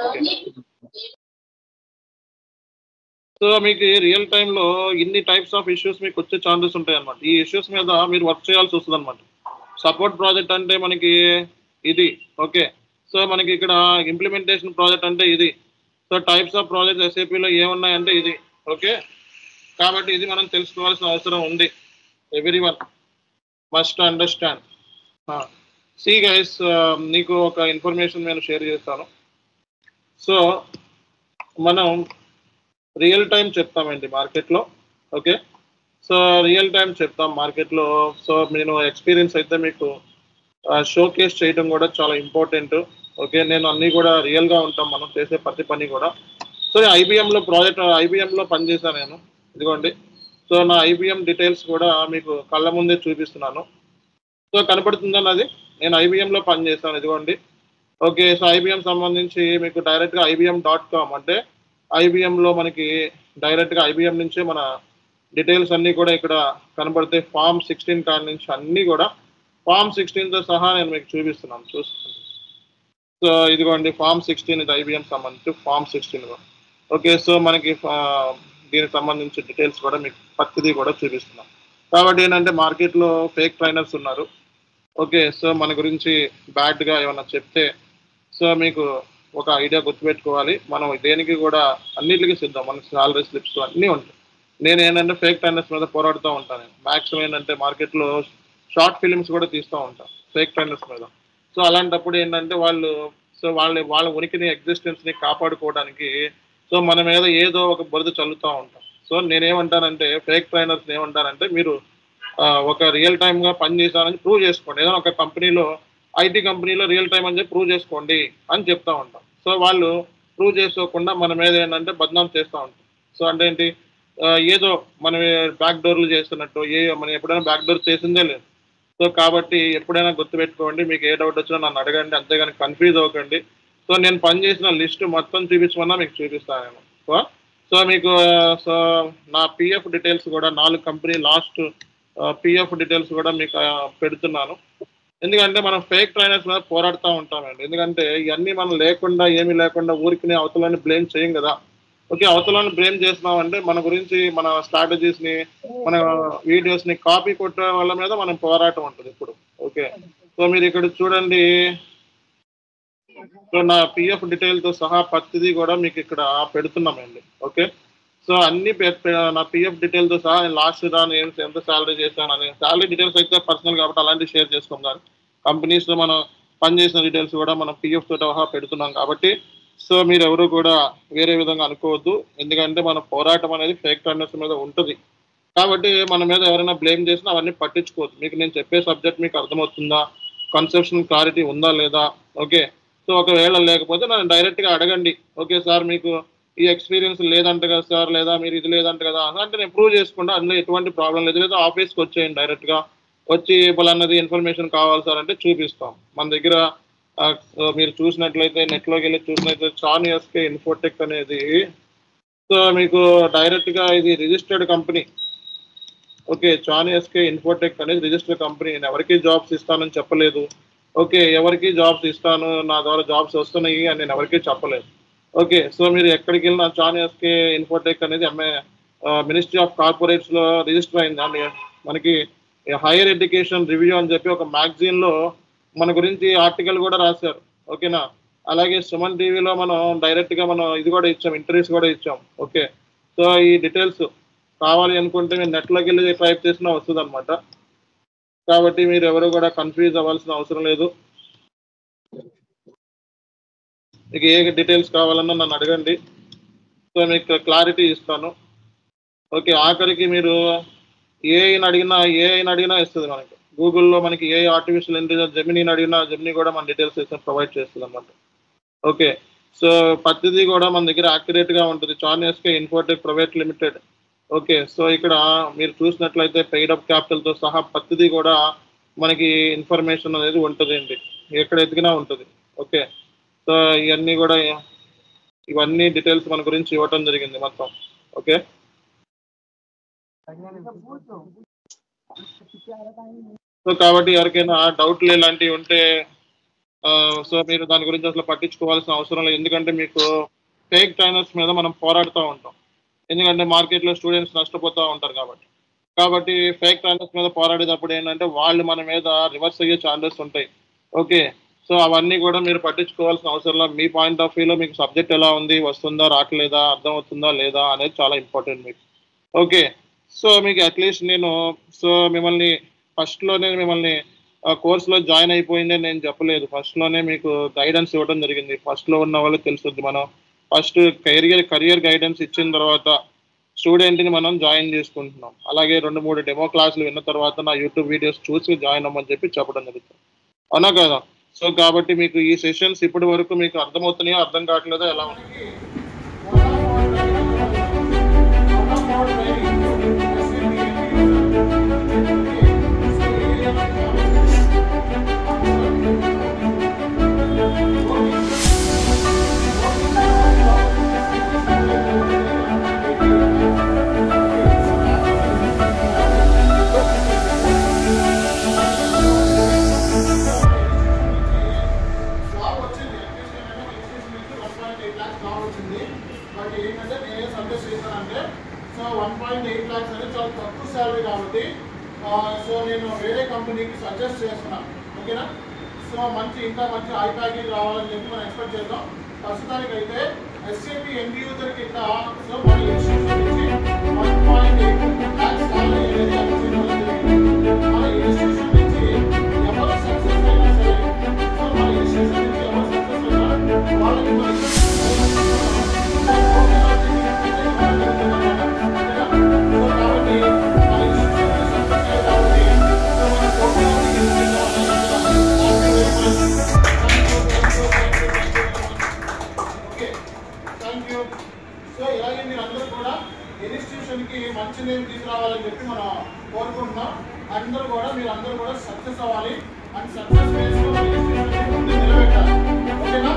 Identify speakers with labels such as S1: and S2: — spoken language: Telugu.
S1: ఓకే. సో మీకు రియల్ టైంలో ఇన్ని టైప్స్ ఆఫ్ ఇష్యూస్ మీకు వచ్చే ఛాన్సెస్ ఉంటాయి అన్నమాట. ఈ ఇష్యూస్ మీద మీరు వర్క్ చేయాల్సి వస్తుంది అనమాట. సపోర్ట్ ప్రాజెక్ట్ అంటే మనకి ఇది. ఓకే. సో మనకి ఇక్కడ ఇంప్లిమెంటేషన్ ప్రాజెక్ట్ అంటే ఇది. సో టైప్స్ ఆఫ్ ప్రాజెక్ట్స్ ఎస్ఏపిలో ఏమున్నాయంటే ఇది. ఓకే. కాబట్టి ఇది మనం తెలుసుకోవాల్సిన అవసరం ఉంది. Every one must understand. See guys, నీకు ఒక ఇన్ఫర్మేషన్ నేను షేర్ చేస్తాను. సో మనం రియల్ టైం చెప్తామండి మార్కెట్లో. ఓకే. సో రియల్ టైం చెప్తాం మార్కెట్లో. సో నేను ఎక్స్పీరియన్స్ అయితే మీకు షోకేస్ చేయడం కూడా చాలా ఇంపార్టెంట్. ఓకే. నేను అన్నీ కూడా రియల్గా ఉంటాం మనం చేసే ప్రతి పని కూడా. సో ఐబిఎంలో ప్రాజెక్ట్ ఐబిఎంలో పనిచేశాను నేను. ఇదిగోండి. సో నా ఐబిఎం డీటెయిల్స్ కూడా మీకు కళ్ళ ముందే చూపిస్తున్నాను. సో కనపడుతుందని అది నేను ఐబిఎంలో పనిచేస్తాను. ఇదిగోండి. ఓకే. సో ఐబిఎం సంబంధించి మీకు డైరెక్ట్గా IBM.com అంటే ఐబిఎంలో మనకి డైరెక్ట్గా ఐబిఎం నుంచే మన డీటెయిల్స్ అన్నీ కూడా ఇక్కడ కనబడతాయి. ఫామ్ 16 కాడి నుంచి అన్నీ కూడా ఫామ్ 16తో సహా నేను మీకు చూపిస్తున్నాను. చూసుకోండి. సో ఇదిగోండి ఫామ్ 16 ఇది ఐబిఎం సంబంధించి ఫామ్ 16. ఓకే. సో మనకి దీనికి సంబంధించి డీటెయిల్స్ కూడా మీకు ప్రతిదీ కూడా చూపిస్తున్నాం. కాబట్టి ఏంటంటే మార్కెట్లో ఫేక్ ట్రైనర్స్ ఉన్నారు. ఓకే. సో మన గురించి బ్యాడ్గా ఏమన్నా చెప్తే సో మీకు ఒక ఐడియా గుర్తుపెట్టుకోవాలి. మనం దేనికి కూడా అన్నిటికీ సిద్ధం. మనకి సాలరీ స్లిప్స్ అన్నీ ఉంటాయి. నేను ఏంటంటే ఫేక్ ట్రైనర్స్ మీద పోరాడుతూ ఉంటాను. మ్యాక్సిమం ఏంటంటే మార్కెట్లో షార్ట్ ఫిలిమ్స్ కూడా తీస్తూ ఉంటాను ఫేక్ ట్రైనర్స్ మీద. సో అలాంటప్పుడు ఏంటంటే వాళ్ళు సో వాళ్ళ ఉనికిని ఎగ్జిస్టెన్స్ని కాపాడుకోవడానికి సో మన మీద ఏదో ఒక బురద చల్లుతూ ఉంటాం. సో నేనేమంటానంటే ఫేక్ ట్రైనర్స్ ఏమంటానంటే మీరు ఒక రియల్ టైమ్గా పని చేశారని ప్రూవ్ చేసుకోండి. ఏదైనా ఒక కంపెనీలో ఐటీ కంపెనీలో రియల్ టైం అని చెప్పి ప్రూవ్ చేసుకోండి అని చెప్తా ఉంటాం. సో వాళ్ళు ప్రూవ్ చేసుకోకుండా మన మీద ఏంటంటే బద్నాం చేస్తూ ఉంటాం. సో అంటే ఏంటి, ఏదో మనం బ్యాక్ డోర్లు చేస్తున్నట్టు మనం ఎప్పుడైనా బ్యాక్ డోర్ చేసిందే లేదు. సో కాబట్టి ఎప్పుడైనా గుర్తుపెట్టుకోండి. మీకు ఏ డౌట్ వచ్చినా నన్ను అడగండి. అంతేగాని కన్ఫ్యూజ్ అవ్వకండి. సో నేను పనిచేసిన లిస్ట్ మొత్తం చూపించమన్నా మీకు చూపిస్తాను నేను. సో సో మీకు సో నా పిఎఫ్ డీటెయిల్స్ కూడా 4 కంపెనీ లాస్ట్ పిఎఫ్ డీటెయిల్స్ కూడా మీకు పెడుతున్నాను. ఎందుకంటే మనం ఫేక్ ట్రైనర్స్ మీద పోరాడుతూ ఉంటామండి. ఎందుకంటే ఇవన్నీ మనం లేకుండా ఏమీ లేకుండా ఊరికి అవతలని బ్లేమ్ చేయం కదా. ఓకే. అవతలని బ్లేమ్ చేస్తున్నామంటే మన గురించి మన స్ట్రాటజీస్ని మన వీడియోస్ని కాపీ కొట్టే వాళ్ళ మీద మనం పోరాటం ఉంటుంది ఇప్పుడు. ఓకే. సో మీరు ఇక్కడ చూడండి. సో నా పిఎఫ్ డీటెయిల్తో సహా ప్రతిదీ కూడా మీకు ఇక్కడ పెడుతున్నామండి. ఓకే. సో అన్ని నా పిఎఫ్ డీటెయిల్తో సహా నేను లాస్ట్ దాని ఎంత శాలరీ చేశాను అని శాలరీ డీటెయిల్స్ అయితే పర్సనల్ కాబట్టి అలాంటివి షేర్ చేసుకోం. కానీ కంపెనీస్లో మనం పనిచేసిన డీటెయిల్స్ కూడా మనం పిఎఫ్తో సహా పెడుతున్నాం కాబట్టి సో మీరు ఎవరు కూడా వేరే విధంగా అనుకోవద్దు. ఎందుకంటే మన పోరాటం అనేది ఫేక్ ట్రైనర్స్ మీద ఉంటుంది. కాబట్టి మన మీద ఎవరైనా బ్లేమ్ చేసినా అవన్నీ పట్టించుకోవద్దు. మీకు నేను చెప్పే సబ్జెక్ట్ మీకు అర్థమవుతుందా, కన్సెప్షన్ క్లారిటీ ఉందా లేదా. ఓకే. సో ఒకవేళ లేకపోతే నన్ను డైరెక్ట్గా అడగండి. ఓకే సార్ మీకు ఈ ఎక్స్పీరియన్స్ లేదంట కదా సార్, లేదా మీరు ఇది లేదంట కదా అంటే నేను ప్రూవ్ చేసుకుంటా. అందులో ఎటువంటి ప్రాబ్లం లేదు. లేదా ఆఫీస్కి వచ్చేయండి డైరెక్ట్గా. వచ్చి పలానది ఇన్ఫర్మేషన్ కావాలి సార్ అంటే చూపిస్తాం. మన దగ్గర మీరు చూసినట్లయితే నెట్లోకి వెళ్ళి చూసినట్లయితే చాన్ ఎస్కే ఇన్ఫోటెక్ అనేది సో మీకు డైరెక్ట్గా ఇది రిజిస్టర్డ్ కంపెనీ. ఓకే. చాన్ ఎస్కే ఇన్ఫోటెక్ అనేది రిజిస్టర్డ్ కంపెనీ. నేను ఎవరికి జాబ్స్ ఇస్తానని చెప్పలేదు. ఓకే. ఎవరికి జాబ్స్ ఇస్తాను, నా ద్వారా జాబ్స్ వస్తున్నాయి అని నేను ఎవరికీ చెప్పలేదు. ఓకే. సో మీరు ఎక్కడికి వెళ్ళినా చాన్ ఎస్కే ఇన్ఫోటెక్ అనేది మినిస్ట్రీ ఆఫ్ కార్పొరేట్స్లో రిజిస్టర్ అయింది. అండ్ మనకి హైయర్ ఎడ్యుకేషన్ రివ్యూ అని చెప్పి ఒక మ్యాగజైన్లో మన గురించి ఆర్టికల్ కూడా రాశారు. ఓకేనా. అలాగే సుమన్ టీవీలో మనం డైరెక్ట్గా మనం ఇది కూడా ఇచ్చాం, ఇంటర్వ్యూస్ కూడా ఇచ్చాం. ఓకే. సో ఈ డీటెయిల్స్ కావాలి అనుకుంటే మీరు నెట్లోకి వెళ్ళి టైప్ చేసినా వస్తుంది అనమాట. కాబట్టి మీరు ఎవరు కూడా కన్ఫ్యూజ్ అవ్వాల్సిన అవసరం లేదు. మీకు ఏ డీటెయిల్స్ కావాలన్నా నన్ను అడగండి. సో మీకు క్లారిటీ ఇస్తాను. ఓకే. ఆఖరికి మీరు ఏఐని అడిగినా ఇస్తుంది మనకి. గూగుల్లో మనకి ఏఐ ఆర్టిఫిషియల్ ఇంటెలిజెన్స్ జెమినీని అడిగినా జెమినీ కూడా మన డీటెయిల్స్ ప్రొవైడ్ చేస్తుంది అనమాట. ఓకే. సో ప్రతిదీ కూడా మన దగ్గర యాక్యురేట్గా ఉంటుంది. చాన్ SK Infotech private limited. Okay. So ఇక్కడ మీరు చూసినట్లయితే పెయిడ్ అప్ క్యాపిటల్తో సహా ప్రతిదీ కూడా మనకి ఇన్ఫర్మేషన్ అనేది ఉంటుందండి. ఎక్కడ ఎదిగినా ఉంటుంది. ఓకే. సో ఇవన్నీ డీటెయిల్స్ మన గురించి ఇవ్వటం జరిగింది మొత్తం. ఓకే. సో కాబట్టి ఎవరికైనా డౌట్లు ఇలాంటివి ఉంటే సో మీరు దాని గురించి అసలు పట్టించుకోవాల్సిన అవసరం లేదు, ఎందుకంటే మీకు ఫేక్ ట్రైనర్స్ మీద మనం పోరాడుతూ ఉంటాం, ఎందుకంటే మార్కెట్లో స్టూడెంట్స్ నష్టపోతూ ఉంటారు కాబట్టి ఫేక్ ట్రైనర్స్ మీద పోరాడేటప్పుడు ఏంటంటే వాళ్ళు మన మీద రివర్స్ అయ్యే ఛాన్సెస్ ఉంటాయి. ఓకే, సో అవన్నీ కూడా మీరు పట్టించుకోవాల్సిన అవసరం లేదు. మీ పాయింట్ ఆఫ్ వ్యూలో మీకు సబ్జెక్ట్ ఎలా ఉంది, వస్తుందా రావట్లేదా, అర్థమవుతుందా లేదా అనేది చాలా ఇంపార్టెంట్ మీకు. ఓకే, సో మీకు అట్లీస్ట్ నేను మిమ్మల్ని ఫస్ట్లోనే కోర్సులో జాయిన్ అయిపోయింది నేను చెప్పలేదు, ఫస్ట్లోనే మీకు గైడెన్స్ ఇవ్వడం జరిగింది. ఫస్ట్లో ఉన్న వాళ్ళకి తెలుస్తుంది, మనం ఫస్ట్ కెరియర్ గైడెన్స్ ఇచ్చిన తర్వాత స్టూడెంట్ని మనం జాయిన్ చేసుకుంటున్నాం. అలాగే 2-3 డెమో క్లాసులు విన్న తర్వాత నా యూట్యూబ్ వీడియోస్ చూసి జాయిన్ అవ్వమని చెప్పి చెప్పడం జరుగుతుంది, అవునా కదా? సో కాబట్టి మీకు ఈ సెషన్స్ ఇప్పటి వరకు మీకు అర్థమవుతున్నాయో అర్థం కావట్లేదో ఎలా ఉంది?
S2: బట్ ఏంటంటే నేను సజెస్ట్ చేశానంటే 1.8 lakhs అనేది చాలా తక్కువ శాలరీ కాబట్టి సో నేను వేరే కంపెనీకి సజెస్ట్ చేస్తున్నాను, ఓకేనా? సో ఇంకా మంచి హై ప్యాకేజ్ రావాలని చెప్పి మనం ఎక్స్పెక్ట్ చేద్దాం. ప్రస్తుతానికి అయితే SAP ఎండ్ యూజర్ కింద సో మన ఇన్స్టిట్యూషన్ నుంచి 1.8 lakhs శాలరీ అనేది మన ఇన్స్టిట్యూషన్ నుంచి ఎవరు సక్సెస్ అయినా సరే, సో మన ఇన్స్టిట్యూషన్ నుంచి ఎవరు సక్సెస్ అయినా వాళ్ళకి సో ఇలాగే మీరు అందరూ కూడా ఇన్స్టిట్యూషన్కి మంచి నేమ్ తీసుకురావాలని చెప్పి మనం కోరుకుంటున్నాం. అందరూ కూడా సక్సెస్ అవ్వాలి అండ్ సక్సెస్ నిలబెట్టాలి, ఓకేనా?